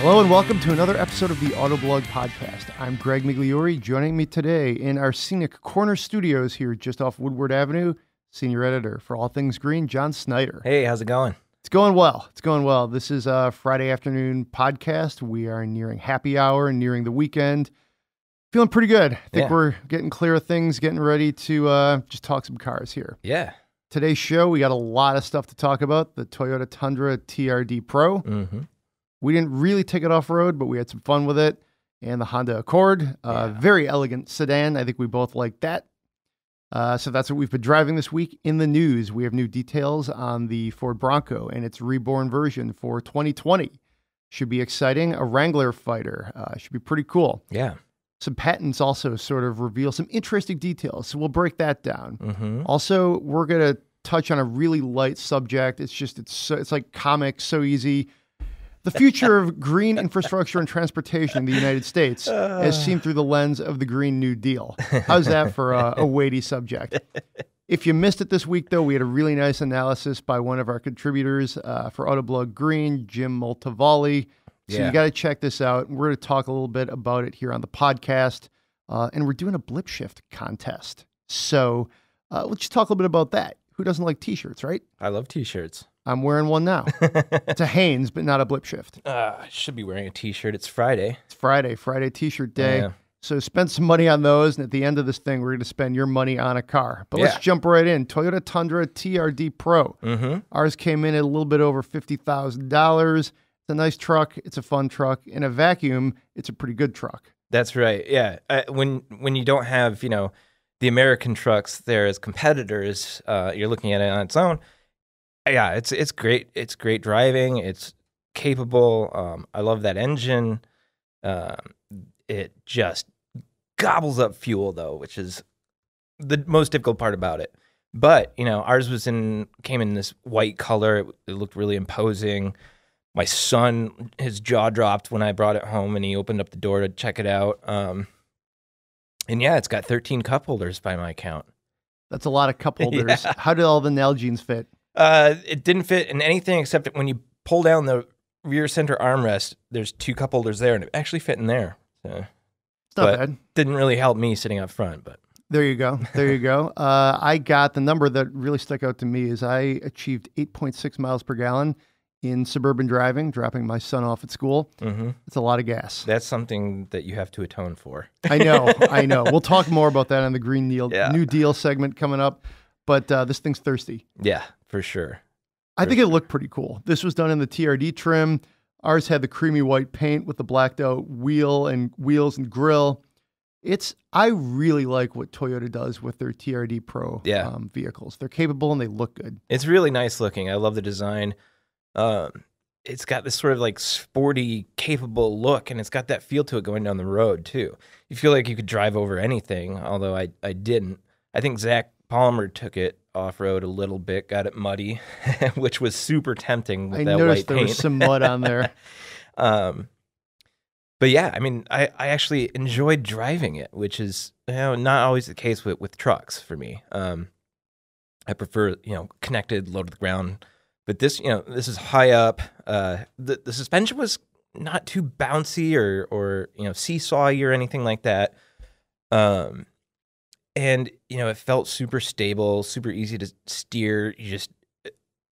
Hello and welcome to another episode of the Autoblog Podcast. I'm Greg Migliore. Joining me today in our scenic corner studios here just off Woodward Avenue, senior editor for All Things Green, John Snyder. Hey, how's it going? It's going well. It's going well. This is a Friday afternoon podcast. We are nearing happy hour and nearing the weekend. Feeling pretty good. I think we're getting clear of things, getting ready to just talk some cars here. Yeah. Today's show, we got a lot of stuff to talk about. The Toyota Tundra TRD Pro. Mm-hmm. We didn't really take it off-road, but we had some fun with it. And the Honda Accord, very elegant sedan. I think we both like that. So that's what we've been driving this week. In the news, we have new details on the Ford Bronco and its reborn version for 2020. Should be exciting. A Wrangler fighter. Should be pretty cool. Yeah. Some patents also sort of reveal some interesting details. So we'll break that down. Mm-hmm. Also, we're going to touch on a really light subject. It's like comics, so easy. The future of green infrastructure and transportation in the United States as seen through the lens of the Green New Deal. How's that for a weighty subject? If you missed it this week, though, we had a really nice analysis by one of our contributors for Autoblog Green, Jim Multivalli. So you got to check this out. We're going to talk a little bit about it here on the podcast. And we're doing a Blipshift contest. So let's just talk a little bit about that. Who doesn't like T-shirts, right? I love T-shirts. I'm wearing one now. It's a Hanes, but not a Blipshift. I should be wearing a T-shirt. It's Friday. It's Friday T-shirt day. Yeah. So spend some money on those, and at the end of this thing, we're going to spend your money on a car. But let's jump right in. Toyota Tundra TRD Pro. Mm-hmm. Ours came in at a little bit over $50,000. It's a nice truck. It's a fun truck. In a vacuum, it's a pretty good truck. That's right. Yeah. When you don't have, the American trucks there as competitors, you're looking at it on its own. Yeah, it's great. It's great driving. It's capable. I love that engine. It just gobbles up fuel, though, which is the most difficult part about it. But ours came in this white color. It looked really imposing. My son, his jaw dropped when I brought it home, and he opened up the door to check it out. And yeah, it's got 13 cup holders by my count. That's a lot of cup holders. Yeah. How did all the Nalgene's fit? It didn't fit in anything except that when you pull down the rear center armrest, there's 2 cup holders there, and it actually fit in there. So, it's not bad. Didn't really help me sitting up front, but there you go. There you go. I got the number that really stuck out to me is I achieved 8.6 miles per gallon in suburban driving, dropping my son off at school. Mm-hmm. It's a lot of gas. That's something that you have to atone for. I know. We'll talk more about that on the Green New Deal segment coming up. But this thing's thirsty. Yeah, for sure. I think it looked pretty cool. This was done in the TRD trim. Ours had the creamy white paint with the blacked out wheels and grill. I really like what Toyota does with their TRD Pro vehicles. They're capable and they look good. It's really nice looking. I love the design. It's got this sort of like sporty, capable look, and it's got that feel to it going down the road too. You feel like you could drive over anything, although I didn't. I think Zach Palmer took it off-road a little bit, got it muddy, which was super tempting with that white paint. I noticed there was some mud on there. But yeah, I mean, I actually enjoyed driving it, which is not always the case with trucks for me. I prefer, connected, low to the ground. But this, this is high up. The suspension was not too bouncy or seesawy or anything like that. And, it felt super stable, super easy to steer. You just,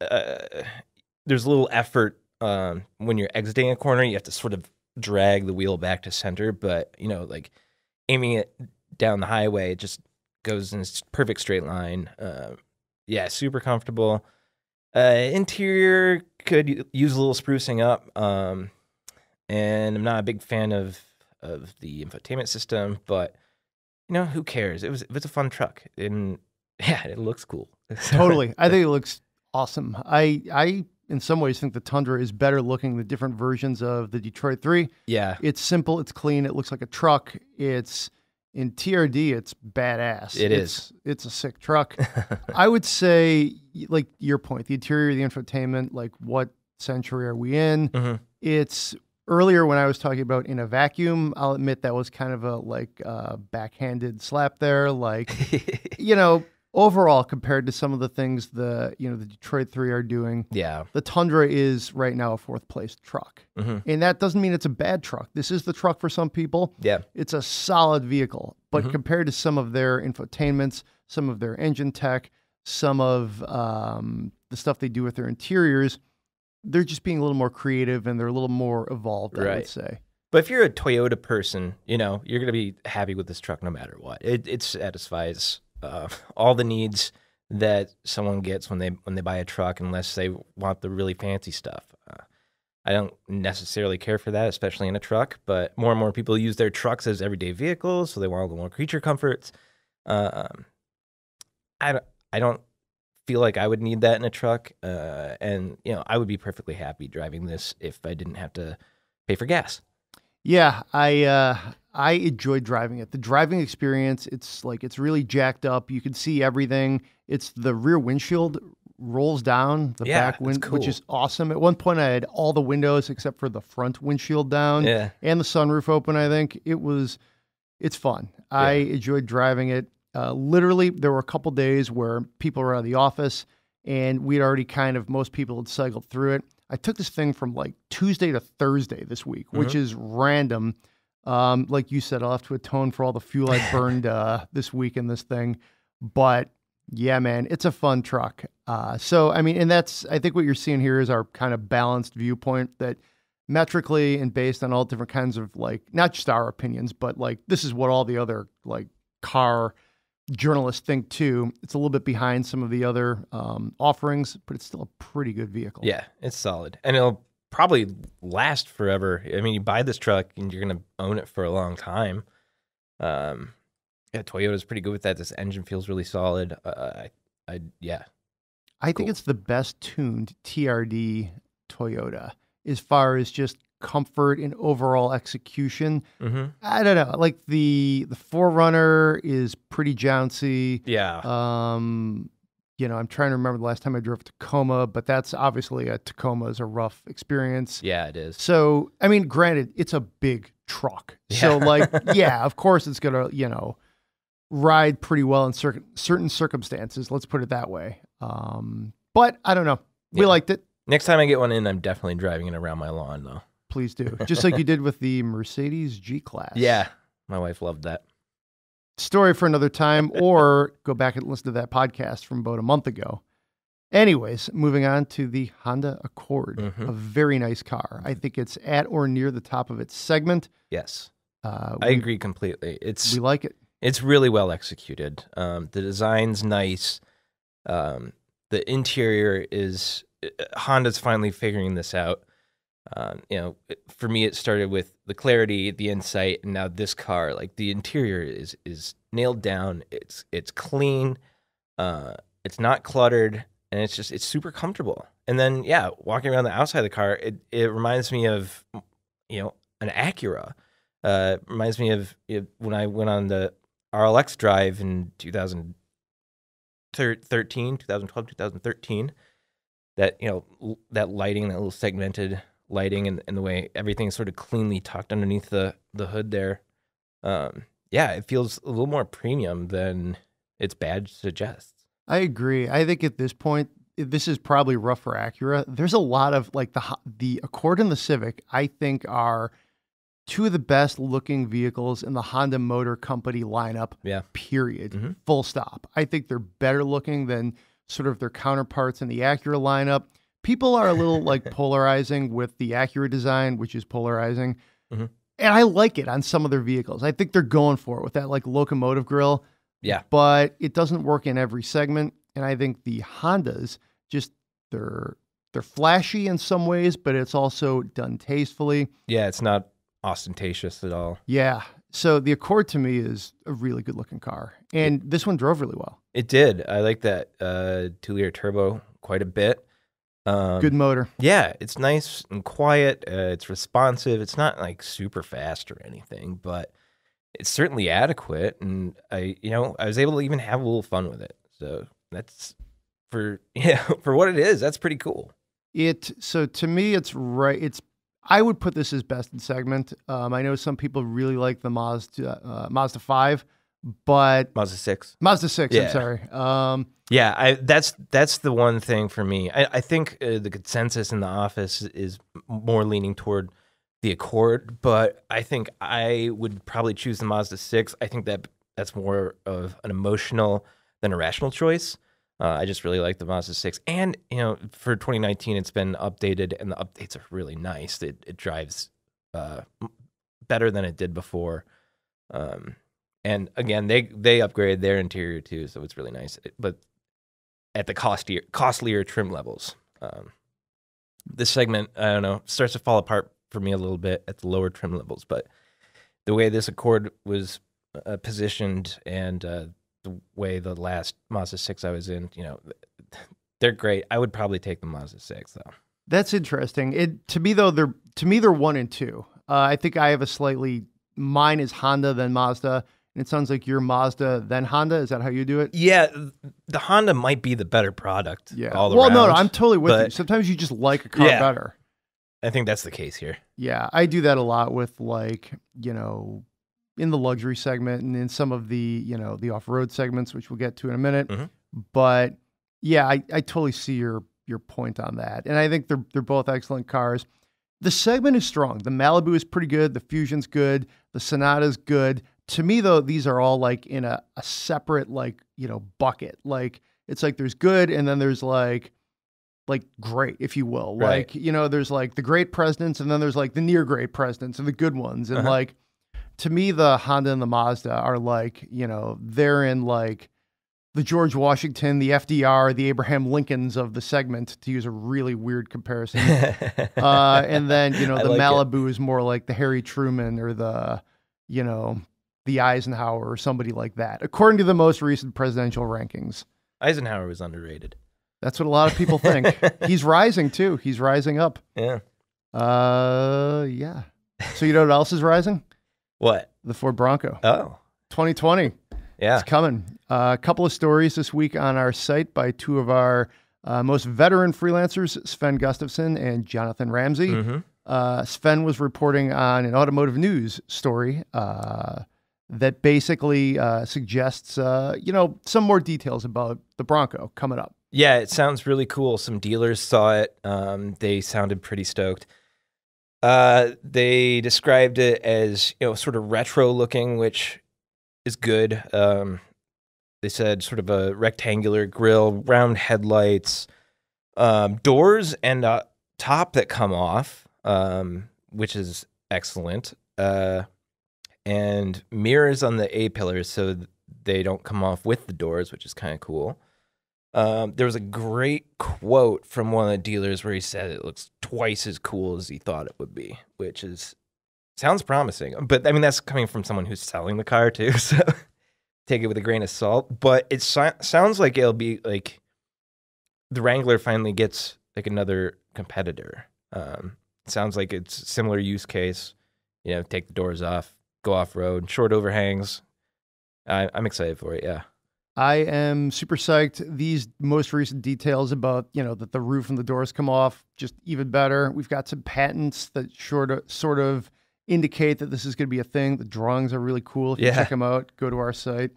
there's a little effort when you're exiting a corner. You have to sort of drag the wheel back to center. But, like aiming it down the highway, it just goes in a perfect straight line. Yeah, super comfortable. Interior could use a little sprucing up. And I'm not a big fan of the infotainment system, but who cares? It's a fun truck, and yeah, it looks cool. Totally. I think it looks awesome. I in some ways think the Tundra is better looking than different versions of the Detroit 3. Yeah. It's simple, it's clean, it looks like a truck. It's in TRD, it's badass. It's a sick truck. I would say, like your point, the interior, the infotainment, like what century are we in? Mm-hmm. It's earlier when I was talking about in a vacuum, I'll admit that was kind of a backhanded slap there. Like, overall, compared to some of the things the Detroit 3 are doing, Yeah. the Tundra is right now a fourth place truck. And that doesn't mean it's a bad truck. This is the truck for some people. Yeah. It's a solid vehicle. But compared to some of their infotainments, some of their engine tech, some of the stuff they do with their interiors, they're just being a little more creative and they're a little more evolved, I would say. But if you're a Toyota person, you're going to be happy with this truck no matter what. It satisfies all the needs that someone gets when they buy a truck, unless they want the really fancy stuff. I don't necessarily care for that, especially in a truck. But more and more people use their trucks as everyday vehicles, so they want a little more creature comforts. I don't feel like I would need that in a truck, and I would be perfectly happy driving this if I didn't have to pay for gas. Yeah, I enjoyed driving it. The driving experience, it's really jacked up. You can see everything. It's the rear windshield rolls down the back window, cool. which is awesome. At one point, I had all the windows except for the front windshield down, and the sunroof open. I think it's fun. Yeah. I enjoyed driving it. Literally, there were a couple days where people were out of the office, and we'd already most people had cycled through it. I took this thing from like Tuesday to Thursday this week, which is random. Like you said, I'll have to atone for all the fuel I burned this week in this thing. But yeah, man, it's a fun truck. So, I mean, and I think what you're seeing here is our kind of balanced viewpoint that metrically and based on all different kinds of not just our opinions, but this is what all the other car journalists think too. It's a little bit behind some of the other offerings, but it's still a pretty good vehicle. Yeah, it's solid. And it'll probably last forever. I mean, you buy this truck and you're going to own it for a long time. Toyota's pretty good with that. This engine feels really solid. I think it's the best tuned TRD Toyota as far as just comfort and overall execution. I don't know. Like the 4Runner is pretty jouncy. Yeah. I'm trying to remember the last time I drove a Tacoma, but that's obviously a Tacoma is a rough experience. Yeah, it is. So, I mean, granted, it's a big truck. Yeah. So of course it's going to, ride pretty well in certain circumstances. Let's put it that way. But I don't know. We liked it. Next time I get one in, I'm definitely driving it around my lawn though. Please do. Just like you did with the Mercedes G-Class. Yeah. My wife loved that. Story for another time, or go back and listen to that podcast from about a month ago. Anyways, moving on to the Honda Accord, a very nice car. I think it's at or near the top of its segment. Yes. I agree completely. We like it. It's really well executed. The design's nice. The interior is, Honda's finally figuring this out. For me, it started with the clarity, the insight, and now this car, the interior is nailed down. It's clean. It's not cluttered, and it's super comfortable. And then, walking around the outside of the car, it reminds me of, an Acura. Reminds me of when I went on the RLX drive in 2013, 2012, 2013. That, that lighting, that little segmented lighting, and the way everything's sort of cleanly tucked underneath the hood there. It feels a little more premium than its badge suggests. I agree. I think at this point, this is probably rough for Acura. There's a lot of the Accord and the Civic, I think, are two of the best looking vehicles in the Honda Motor Company lineup. Yeah. Period. Full stop. I think they're better looking than sort of their counterparts in the Acura lineup. People are a little polarizing with the Acura design, which is polarizing. And I like it on some of their vehicles. I think they're going for it with that locomotive grille. Yeah. But it doesn't work in every segment. And I think the Hondas they're flashy in some ways, but it's also done tastefully. Yeah, it's not ostentatious at all. Yeah. So the Accord to me is a really good looking car. And this one drove really well. It did. I like that 2-liter turbo quite a bit. Good motor. Yeah, it's nice and quiet. It's responsive. It's not super fast or anything, but it's certainly adequate. And I was able to even have a little fun with it. So that's for what it is. That's pretty cool. So to me, it's right. I would put this as best in segment. I know some people really like the Mazda 5, but Mazda 6. Mazda 6, Yeah. I'm sorry. Yeah, that's the one thing for me. I think the consensus in the office is more leaning toward the Accord, but I think I would probably choose the Mazda 6. I think that's more of an emotional than a rational choice. I just really like the Mazda 6. And, for 2019, it's been updated, and the updates are really nice. It drives better than it did before. And again, they upgraded their interior too, so it's really nice. But at the costlier trim levels, this segment, I don't know, starts to fall apart for me a little bit at the lower trim levels. But the way this Accord was positioned and the way the last Mazda 6 I was in, they're great. I would probably take the Mazda 6 though. That's interesting. To me they're 1 and 2. I think I have mine is Honda then Mazda. And it sounds like you're Mazda then Honda. Is that how you do it? Yeah, the Honda might be the better product. Yeah. All well, around, no, I'm totally with you. Sometimes you just like a car better. I think that's the case here. Yeah, I do that a lot with in the luxury segment and in some of the, the off-road segments, which we'll get to in a minute. Mm-hmm. But yeah, I totally see your point on that. And I think they're both excellent cars. The segment is strong. The Malibu is pretty good. The Fusion's good. The Sonata's good. To me, though, these are all in a separate, bucket. It's there's good and then there's great, if you will. Right. There's the great presidents and then there's the near great presidents and the good ones. And to me, the Honda and the Mazda are they're in the George Washington, the FDR, the Abraham Lincolns of the segment, to use a really weird comparison. And then, the Malibu is more like the Harry Truman or the Eisenhower or somebody like that, according to the most recent presidential rankings. Eisenhower was underrated. That's what a lot of people think. He's rising too. He's rising up. Yeah. Yeah. So you know what else is rising? What? The Ford Bronco. Oh. 2020. Yeah. It's coming. A couple of stories this week on our site by two of our most veteran freelancers, Sven Gustafson and Jonathan Ramsey. Mm-hmm. Sven was reporting on an automotive news story that basically suggests, some more details about the Bronco coming up. Yeah, it sounds really cool. Some dealers saw it. They sounded pretty stoked. They described it as, sort of retro looking, which is good. They said sort of a rectangular grille, round headlights, doors and a top that come off, which is excellent. And mirrors on the A-pillars so they don't come off with the doors, which is kind of cool. There was a great quote from one of the dealers where he said it looks twice as cool as he thought it would be, which sounds promising. But I mean, that's coming from someone who's selling the car too, so take it with a grain of salt. But it sounds like it'll be like the Wrangler finally gets another competitor. It sounds like it's a similar use case. Take the doors off, go off-road, short overhangs. I'm excited for it, yeah. I am super psyched. These most recent details about, that the roof and the doors come off, just even better. We've got some patents that sort of indicate that this is going to be a thing. The drawings are really cool. If you check them out, go to our site.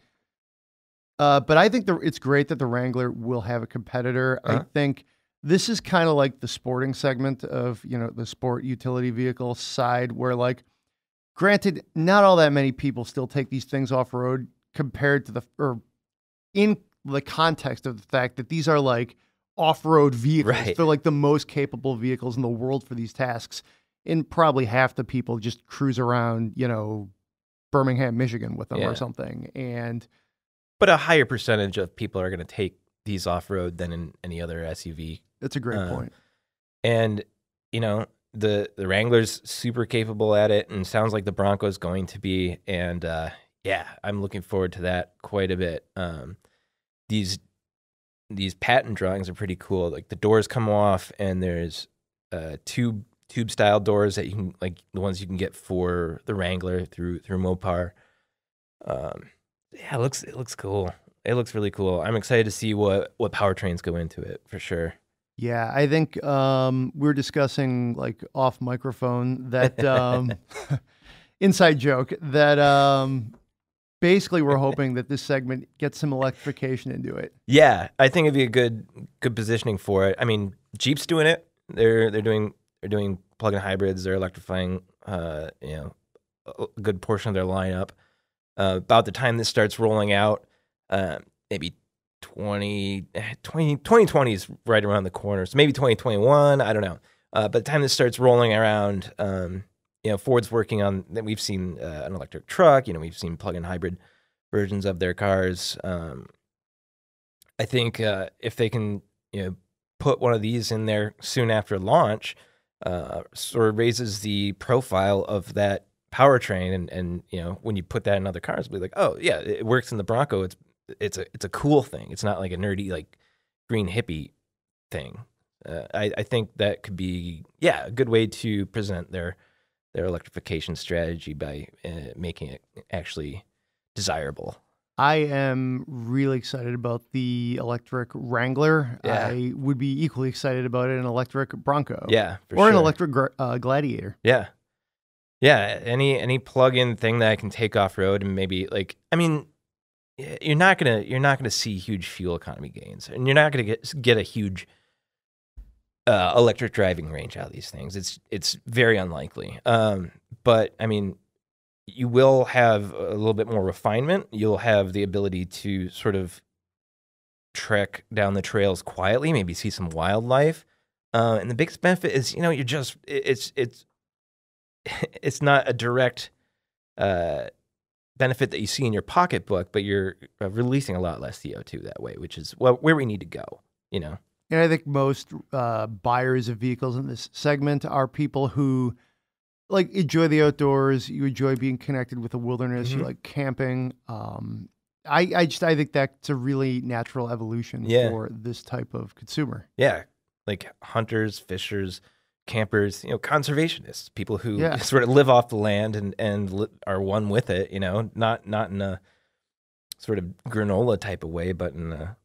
But I think it's great that the Wrangler will have a competitor. I think this is kind of like the sporting segment of, the sport utility vehicle side where granted, not all that many people still take these things off-road compared to in the context of the fact that these are off-road vehicles. Right. They're the most capable vehicles in the world for these tasks. And probably half the people just cruise around, Birmingham, Michigan with them or something. But a higher percentage of people are going to take these off-road than in any other SUV. That's a great point. And, the Wrangler's super capable at it, and sounds like the Bronco's going to be. And, I'm looking forward to that quite a bit. These patent drawings are pretty cool. The doors come off, and there's tube style doors that you can the ones you can get for the Wrangler through Mopar. It looks cool. It looks really cool. I'm excited to see what powertrains go into it for sure. Yeah, I think we were discussing off microphone that inside joke that basically we're hoping that this segment gets some electrification into it. Yeah, I think it'd be a good positioning for it. I mean, Jeep's doing it. They're doing plug-in hybrids. They're electrifying a good portion of their lineup. About the time this starts rolling out, maybe 2020 is right around the corner. So maybe 2021, I don't know. By the time this starts rolling around, Ford's working on, we've seen an electric truck, we've seen plug-in hybrid versions of their cars. I think if they can, put one of these in there soon after launch, sort of raises the profile of that powertrain, and when you put that in other cars, it'll be like, oh yeah, it works in the Bronco. It's a cool thing. It's not like a nerdy like green hippie thing. I think that could be a good way to present their electrification strategy by making it actually desirable. I am really excited about the electric Wrangler. Yeah. I would be equally excited about an electric Bronco. Yeah, an electric Gladiator. Yeah. Yeah, any plug-in thing that I can take off-road and maybe you're not gonna see huge fuel economy gains, and you're not gonna get a huge electric driving range out of these things. It's very unlikely. But I mean, you will have a little bit more refinement. You'll have the ability to sort of trek down the trails quietly, maybe see some wildlife. And the biggest benefit is, it's not a direct benefit that you see in your pocketbook, but you're releasing a lot less CO2 that way, which is where we need to go, And I think most buyers of vehicles in this segment are people who enjoy the outdoors. You enjoy being connected with the wilderness. You like camping. I think that's a really natural evolution for this type of consumer. Yeah, like hunters, fishers, campers, conservationists, people who sort of live off the land and are one with it. Not in a sort of granola type of way, but in a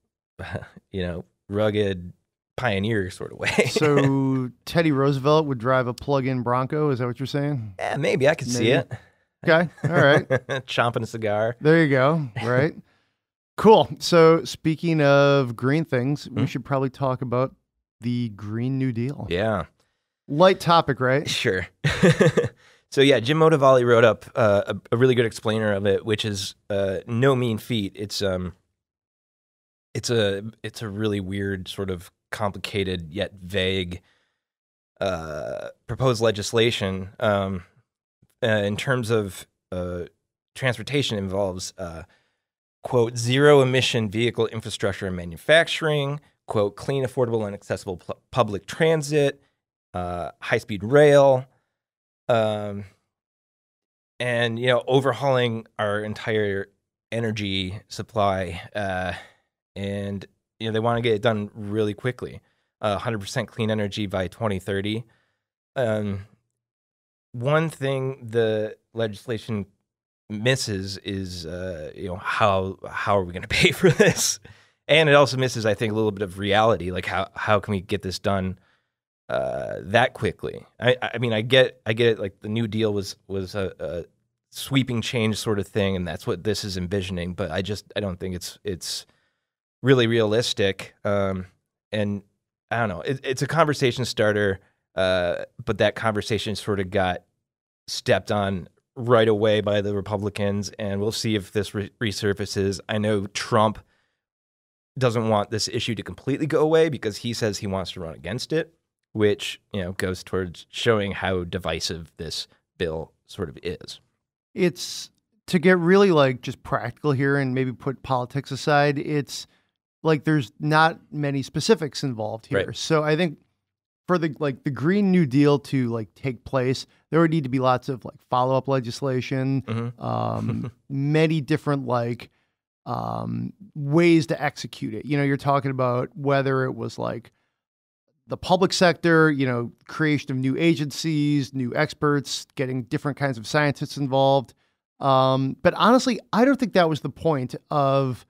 rugged pioneer sort of way. So Teddy Roosevelt would drive a plug-in Bronco. Is that what you're saying? Yeah, maybe I could see it. Okay. All right. Chomping a cigar. There you go. Right. Cool. So speaking of green things, we should probably talk about the Green New Deal. Yeah. Light topic, right? Sure. So yeah, Jim Motivali wrote up a really good explainer of it, which is no mean feat. It's a really weird, sort of complicated yet vague proposed legislation. In terms of transportation, involves quote, zero emission vehicle infrastructure and manufacturing, quote, clean, affordable, and accessible public transit, high speed rail, and overhauling our entire energy supply, and they want to get it done really quickly. 100% clean energy by 2030. One thing the legislation misses is how are we going to pay for this, and it also misses, I think, a little bit of reality, like how can we get this done that quickly. I mean, I get it, like the New Deal was a sweeping change sort of thing, and that's what this is envisioning, but I don't think it's really realistic. And I don't know, it's a conversation starter, but that conversation sort of got stepped on right away by the Republicans, and we'll see if this resurfaces. I know Trump doesn't want this issue to completely go away because he says he wants to run against it, which goes towards showing how divisive this bill sort of is. It's, to get really just practical here and maybe put politics aside, it's there's not many specifics involved here. Right. So I think for the Green New Deal to take place, there would need to be lots of follow-up legislation, many different ways to execute it. You're talking about whether it was the public sector, creation of new agencies, new experts, getting different kinds of scientists involved. But honestly, I don't think that was the point of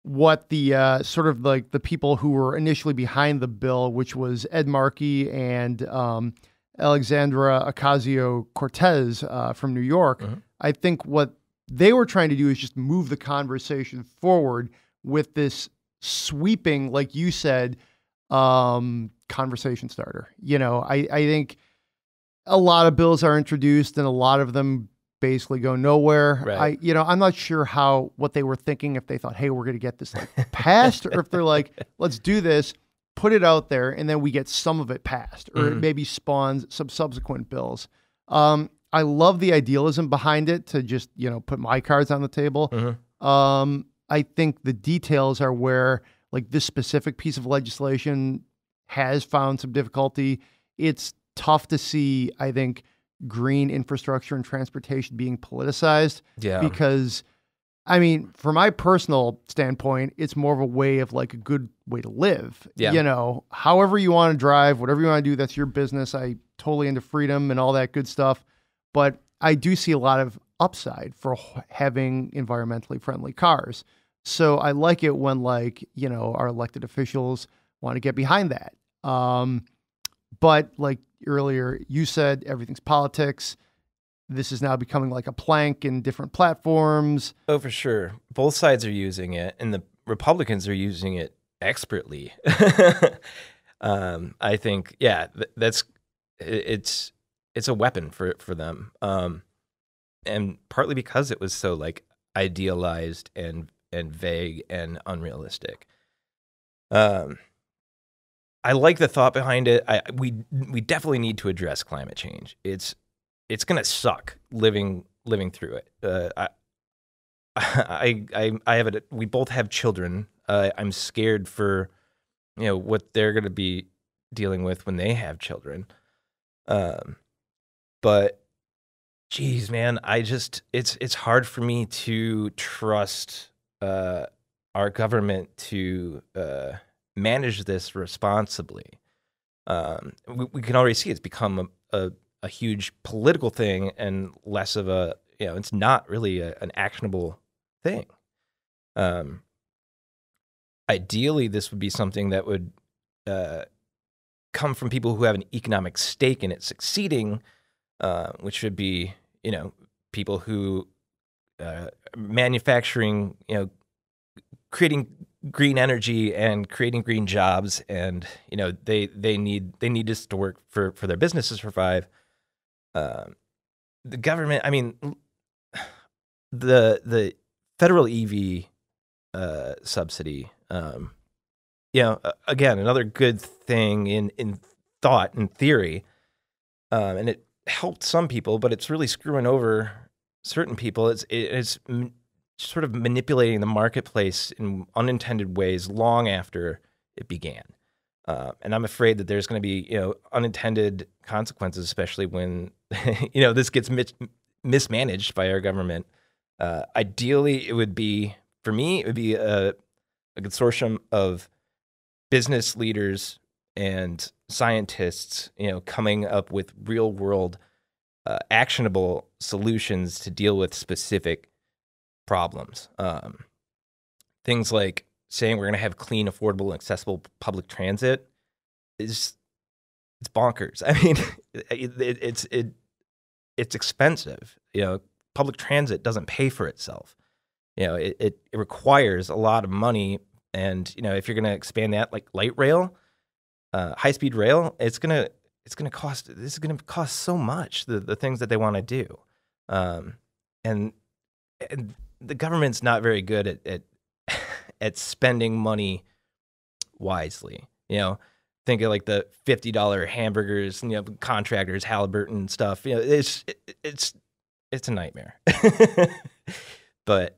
what the sort of the people who were initially behind the bill, which was Ed Markey and Alexandra Ocasio-Cortez from New York. I think what they were trying to do is just move the conversation forward with this sweeping, like you said, conversation starter. I think a lot of bills are introduced and a lot of them basically go nowhere. Right. I'm not sure what they were thinking, if they thought, hey, we're going to get this passed, or if they're like, let's do this, put it out there, and then we get some of it passed, or it maybe spawns some subsequent bills. I love the idealism behind it to just, put my cards on the table. I think the details are where, like, this specific piece of legislation has found some difficulty. It's tough to see, I think, green infrastructure and transportation being politicized. Yeah. Because, from my personal standpoint, it's more of a way of, like, a good way to live. Yeah. However you want to drive, whatever you want to do, that's your business. I totally into freedom and all that good stuff. But I do see a lot of upside for having environmentally friendly cars. So I like it when, like, our elected officials want to get behind that. But like earlier, you said everything's politics. This is now becoming like a plank in different platforms. Oh, for sure. Both sides are using it, and the Republicans are using it expertly. I think, yeah, it's a weapon for them. And partly because it was so, like, idealized and vague and unrealistic. I like the thought behind it. We definitely need to address climate change. It's gonna suck living through it. I have it. We both have children. I'm scared for what they're gonna be dealing with when they have children. But geez, man, it's hard for me to trust our government to manage this responsibly. We can already see it's become a huge political thing and less of a, it's not really an actionable thing. Ideally, this would be something that would come from people who have an economic stake in it succeeding, which would be, people who manufacturing, creating green energy and creating green jobs, and they need this to work for their businesses to survive. The government, the federal EV subsidy, again, another good thing in thought and theory, and it helped some people, but it's really screwing over certain people. It's sort of manipulating the marketplace in unintended ways long after it began. And I'm afraid that there's going to be, unintended consequences, especially when, this gets mismanaged by our government. Ideally, it would be a consortium of business leaders and scientists, coming up with real world, actionable solutions to deal with specific problems. Things like saying we're going to have clean, affordable, and accessible public transit it's bonkers. It's expensive. Public transit doesn't pay for itself. It requires a lot of money, and if you're going to expand that, like light rail, high speed rail, it's going to cost so much. The things that they want to do, and the government's not very good at spending money wisely. Think of like the $50 hamburgers, contractors, Halliburton and stuff. It's a nightmare. But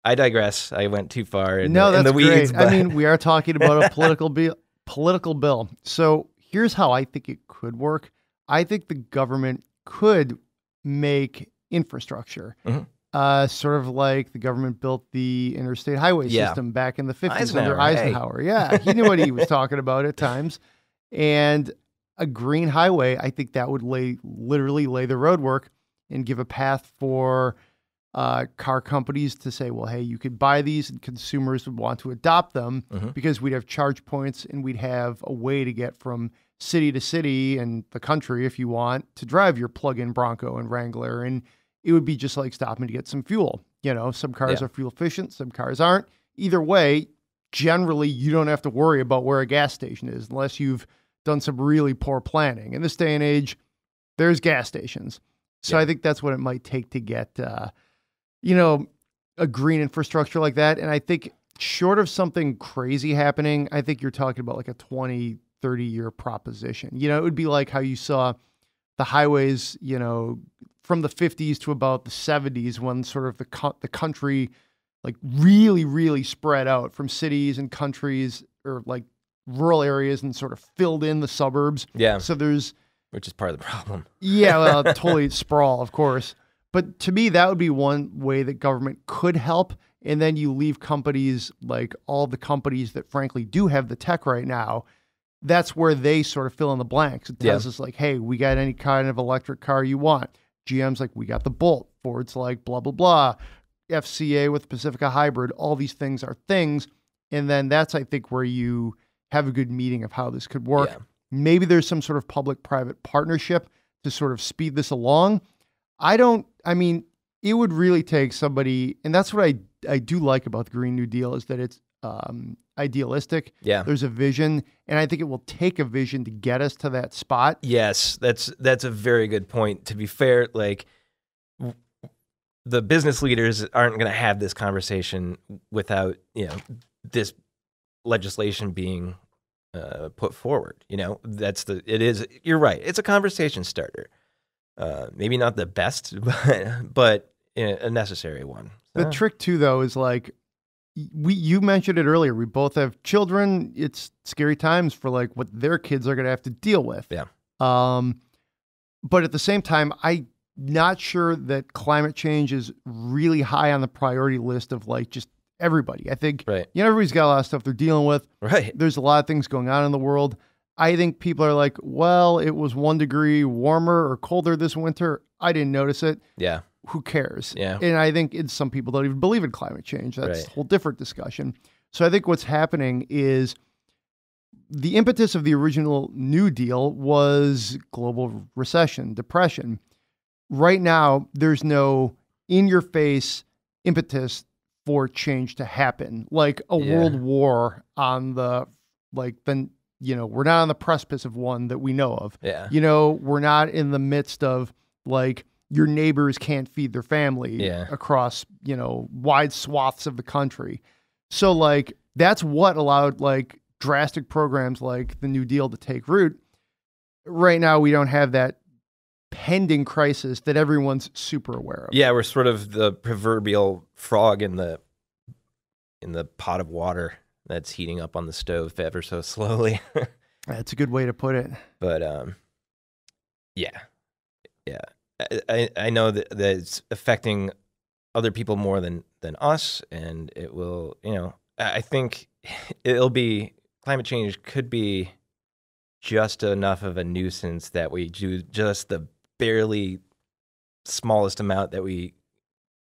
I digress. I went too far in the weeds. Great. We are talking about a political bill. So here's how I think it could work. I think the government could make infrastructure. Sort of like the government built the interstate highway system back in the 50s under Eisenhower. Hey. Yeah, he knew what he was talking about at times. And a green highway, I think that would literally lay the roadwork and give a path for car companies to say, well, hey, you could buy these, and consumers would want to adopt them because we'd have charge points and we'd have a way to get from city to city and the country, if you want, to drive your plug-in Bronco and Wrangler. And it would be just like stopping to get some fuel. You know, some cars Yeah. are fuel efficient, some cars aren't. Either way, generally, you don't have to worry about where a gas station is unless you've done some really poor planning. In this day and age, there's gas stations. So Yeah. I think that's what it might take to get, you know, a green infrastructure like that. And I think short of something crazy happening, I think you're talking about like a 20, 30-year proposition. You know, it would be like how you saw the highways, you know, from the 50s to about the 70s when sort of the country like really, really spread out from cities and countries or like rural areas and sort of filled in the suburbs. Yeah. So there's, Which is part of the problem. yeah, well, totally sprawl, of course. But to me, that would be one way that government could help. And then you leave companies like all the companies that frankly do have the tech right now. That's where they sort of fill in the blanks. It tells us like, hey, we got any kind of electric car you want. GM's like, we got the Bolt. Ford's like, blah, blah, blah. FCA with Pacifica Hybrid. All these things are things. And then that's, I think, where you have a good meeting of how this could work. Yeah. Maybe there's some sort of public-private partnership to sort of speed this along. I mean, it would really take somebody, and that's what I do like about the Green New Deal is that it's idealistic. Yeah. There's a vision, and I think it will take a vision to get us to that spot. Yes, that's a very good point. To be fair, like the business leaders aren't going to have this conversation without, you know, this legislation being put forward. You know, you're right. It's a conversation starter. Maybe not the best, but a necessary one. So. The trick too, though, is like you mentioned it earlier. We both have children. It's scary times for like what their kids are going to have to deal with. Yeah. But at the same time, I'm not sure that climate change is really high on the priority list of like just everybody. I think Right. you know everybody's got a lot of stuff they're dealing with. Right. There's a lot of things going on in the world. I think people are like, well, it was 1 degree warmer or colder this winter. I didn't notice it. Yeah. Who cares? Yeah. And I think some people don't even believe in climate change. That's Right. a whole different discussion. So I think what's happening is the impetus of the original New Deal was global recession, depression. Right now, there's no in-your-face impetus for change to happen, like a world war on the, we're not on the precipice of one that we know of. Yeah. You know, we're not in the midst of like your neighbors can't feed their family across, you know, wide swaths of the country. So like, that's what allowed like drastic programs like the New Deal to take root. Right now, we don't have that pending crisis that everyone's super aware of. Yeah, we're sort of the proverbial frog in the pot of water that's heating up on the stove ever so slowly. That's a good way to put it. But yeah. I know that it's affecting other people more than us, and it will. You know, I think climate change could be just enough of a nuisance that we do just the barely smallest amount that we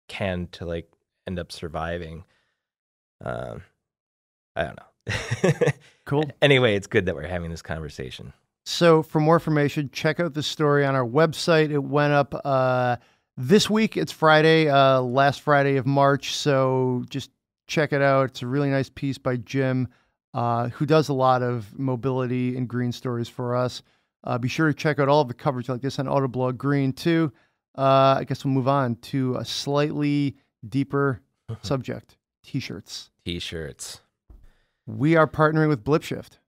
can to like end up surviving. I don't know. Cool. Anyway, it's good that we're having this conversation. So for more information, check out the story on our website. It went up this week. It's Friday, last Friday of March. So just check it out. It's a really nice piece by Jim, who does a lot of mobility and green stories for us. Be sure to check out all of the coverage like this on Autoblog Green too. I guess we'll move on to a slightly deeper subject, T-shirts. T-shirts. We are partnering with Blipshift.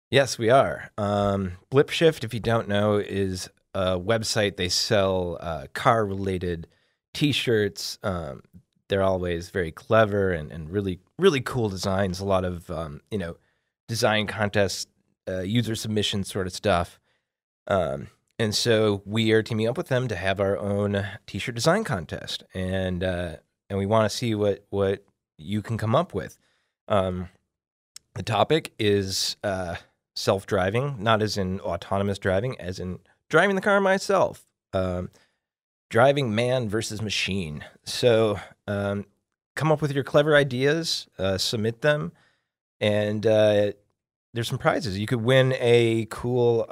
Yes, we are. Blipshift, if you don't know, is a website. They sell car-related T-shirts. They're always very clever and really, really cool designs. A lot of, design contests, user submission sort of stuff. And so we are teaming up with them to have our own T-shirt design contest. And we want to see what you can come up with. The topic is self-driving, not as in autonomous driving, as in driving the car myself. Driving man versus machine. So come up with your clever ideas, submit them, and there's some prizes. You could win a cool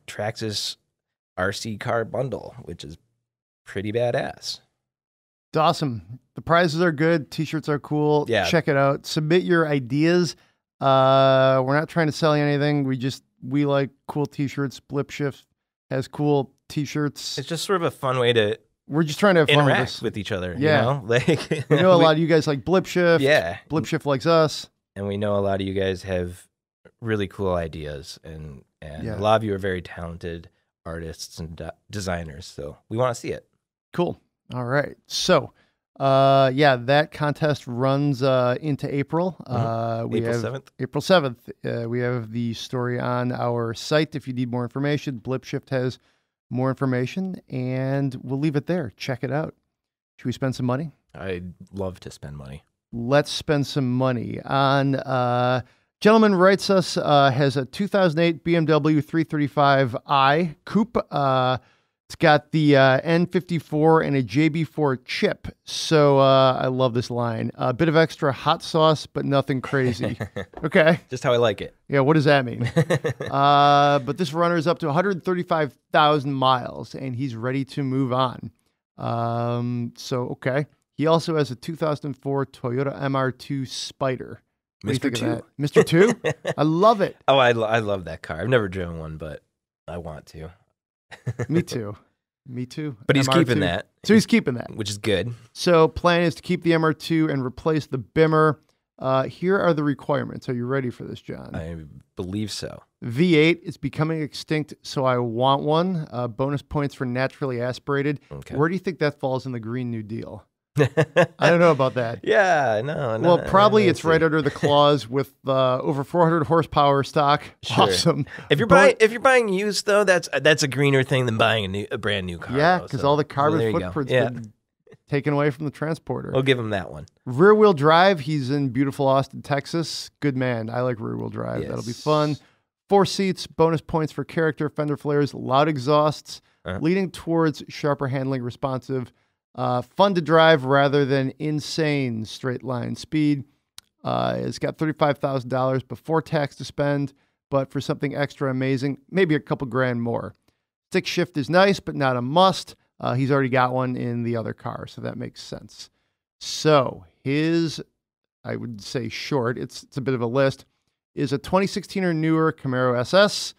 Traxxas RC car bundle, which is pretty badass. Awesome. The prizes are good. T-shirts are cool. Yeah. Check it out. Submit your ideas. We're not trying to sell you anything. We like cool T-shirts. Blipshift has cool T-shirts. It's just sort of a fun way to We're just trying to have fun interact with each other. Yeah. You know? Like We know a lot of you guys like Blipshift. Yeah. Blipshift likes us. And we know a lot of you guys have really cool ideas, and Yeah. a lot of you are very talented artists and designers. So we want to see it. Cool. All right. So, that contest runs into April. We April have 7th. April 7th. We have the story on our site. If you need more information, Blipshift has more information, and we'll leave it there. Check it out. Should we spend some money? I'd love to spend money. Let's spend some money on, gentleman writes us, has a 2008 BMW 335i Coupe. It's got the N54 and a JB4 chip. So I love this line. A bit of extra hot sauce, but nothing crazy. Okay. Just how I like it. Yeah, what does that mean? But this runner is up to 135,000 miles, and he's ready to move on. Okay. He also has a 2004 Toyota MR2 Spider. What do you think of that? Mr. 2? I love it. Oh, I love that car. I've never driven one, but I want to. Me too. But he's MR2. keeping that. So he's keeping that. Which is good. So plan is to keep the MR2 and replace the Bimmer. Here are the requirements. Are you ready for this, John? I believe so. V8 is becoming extinct, so I want one. Bonus points for naturally aspirated. Okay. Where do you think that falls in the Green New Deal? I don't know about that. Yeah, no. Well, probably it's right under the clause with over 400 horsepower stock. Sure. Awesome. If you're buying used though, that's a greener thing than buying a brand new car. Yeah, though, because so- all the so carbon there you go. footprint's Yeah, been taken away from the transporter. we'll give him that one. Rear wheel drive. He's in beautiful Austin, Texas. Good man. I like rear wheel drive. That'll be Yes. fun. 4 seats. Bonus points for character, fender flares, loud exhausts, leading towards sharper handling, responsive. Fun to drive rather than insane straight line speed. It's got $35,000 before tax to spend, but for something extra amazing, maybe a couple grand more. Stick shift is nice, but not a must. He's already got one in the other car, so that makes sense. So his, I would say short, it's a bit of a list, is a 2016 or newer Camaro SS,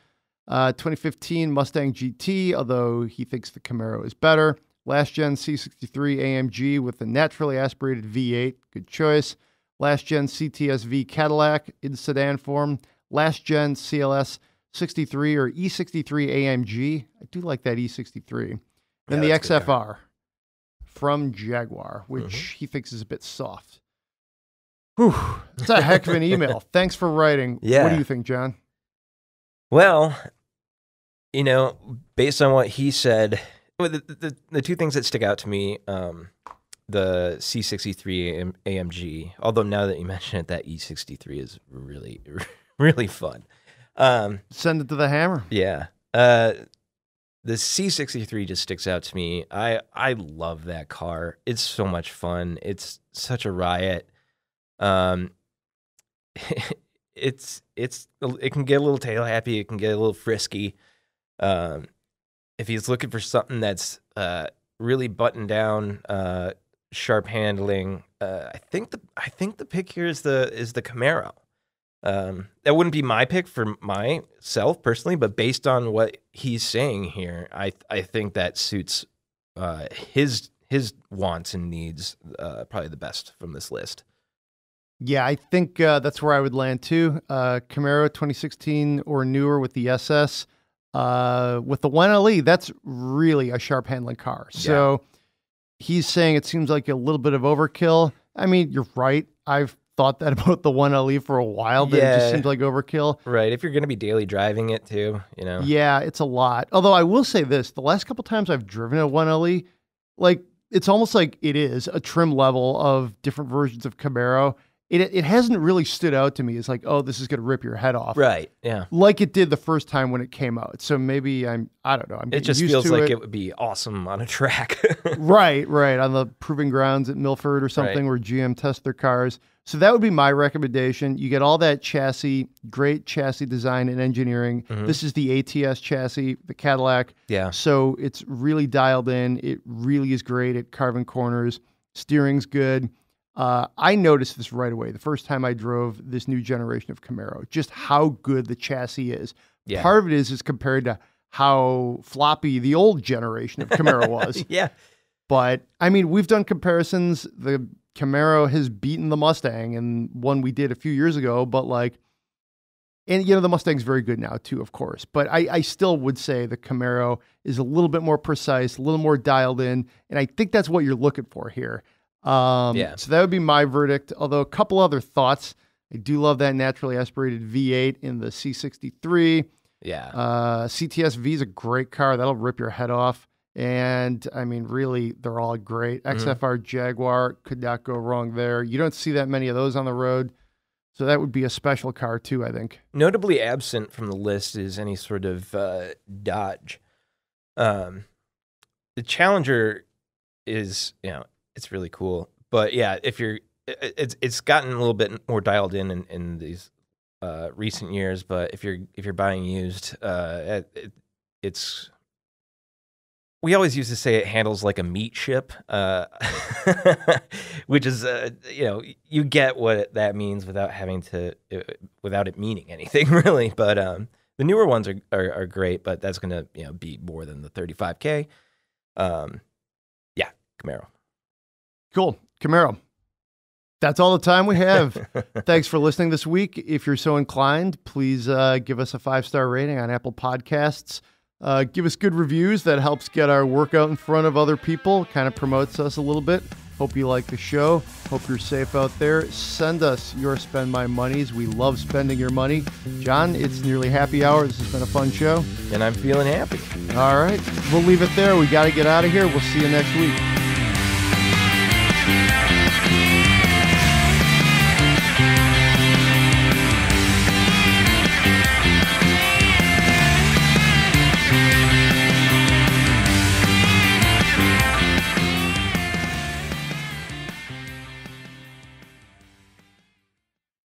2015 Mustang GT, although he thinks the Camaro is better. Last gen C63 AMG with the naturally aspirated V8, good choice. Last gen CTS-V Cadillac in sedan form. Last gen CLS 63 or E63 AMG. I do like that E63. Then the that's a good XFR from Jaguar, which he thinks is a bit soft. Whew, that's a heck of an email. Thanks for writing. Yeah. What do you think, John? Well, based on what he said, the two things that stick out to me, the C63 AMG, although now that you mention it, that E63 is really, really fun. Send it to the hammer. Yeah. The C63 just sticks out to me. I love that car. It's so much fun. It's such a riot. It can get a little tail happy. It can get a little frisky. If he's looking for something that's really buttoned down, sharp handling, I think the pick here is the Camaro. That wouldn't be my pick for myself personally, but based on what he's saying here, I think that suits his wants and needs probably the best from this list. Yeah, I think that's where I would land too. Camaro 2016 or newer with the SS. With the 1LE, that's really a sharp handling car. So he's saying it seems like a little bit of overkill. I mean, you're right. I've thought that about the 1LE for a while, that it just seems like overkill. Right. If you're going to be daily driving it too, Yeah, it's a lot. Although I will say this, the last couple times I've driven a 1LE, like it's almost like it is a trim level of different versions of Camaro. It hasn't really stood out to me as like, oh, this is going to rip your head off. Right. Yeah. Like it did the first time when it came out. So maybe I don't know. It just feels like it would be awesome on a track. Right. On the proving grounds at Milford or something where GM tests their cars. So that would be my recommendation. You get all that chassis, great chassis design and engineering. This is the ATS chassis, the Cadillac. Yeah. So it's really dialed in. It really is great at carving corners. Steering's good. I noticed this right away the first time I drove this new generation of Camaro, just how good the chassis is. Yeah. Part of it is compared to how floppy the old generation of Camaro was. Yeah. But, I mean, we've done comparisons. The Camaro has beaten the Mustang, and one we did a few years ago, but and the Mustang's very good now too, of course. But I still would say the Camaro is a little bit more precise, a little more dialed in, and I think that's what you're looking for here. So that would be my verdict. Although a couple other thoughts. I do love that naturally aspirated V8 in the C63. Yeah. CTS-V is a great car. That'll rip your head off. And I mean, really, they're all great. XFR Jaguar, could not go wrong there. You don't see that many of those on the road. So that would be a special car too, I think. Notably absent from the list is any sort of Dodge. The Challenger is, it's really cool. But yeah, it's gotten a little bit more dialed in these recent years. But if you're buying used, it's. We always used to say it handles like a meat ship, which is, you get what that means without it meaning anything really. But the newer ones are great, but that's going to be more than the 35K. Yeah, Camaro. Cool, Camaro. That's all the time we have. Thanks for listening this week. If you're so inclined, please give us a 5-star rating on Apple Podcasts. Give us good reviews. That helps get our work out in front of other people. Kind of promotes us a little bit. Hope you like the show. Hope you're safe out there. Send us your Spend My Monies. We love spending your money. John, it's nearly happy hour. This has been a fun show. And I'm feeling happy. All right. We'll leave it there. We got to get out of here. We'll see you next week.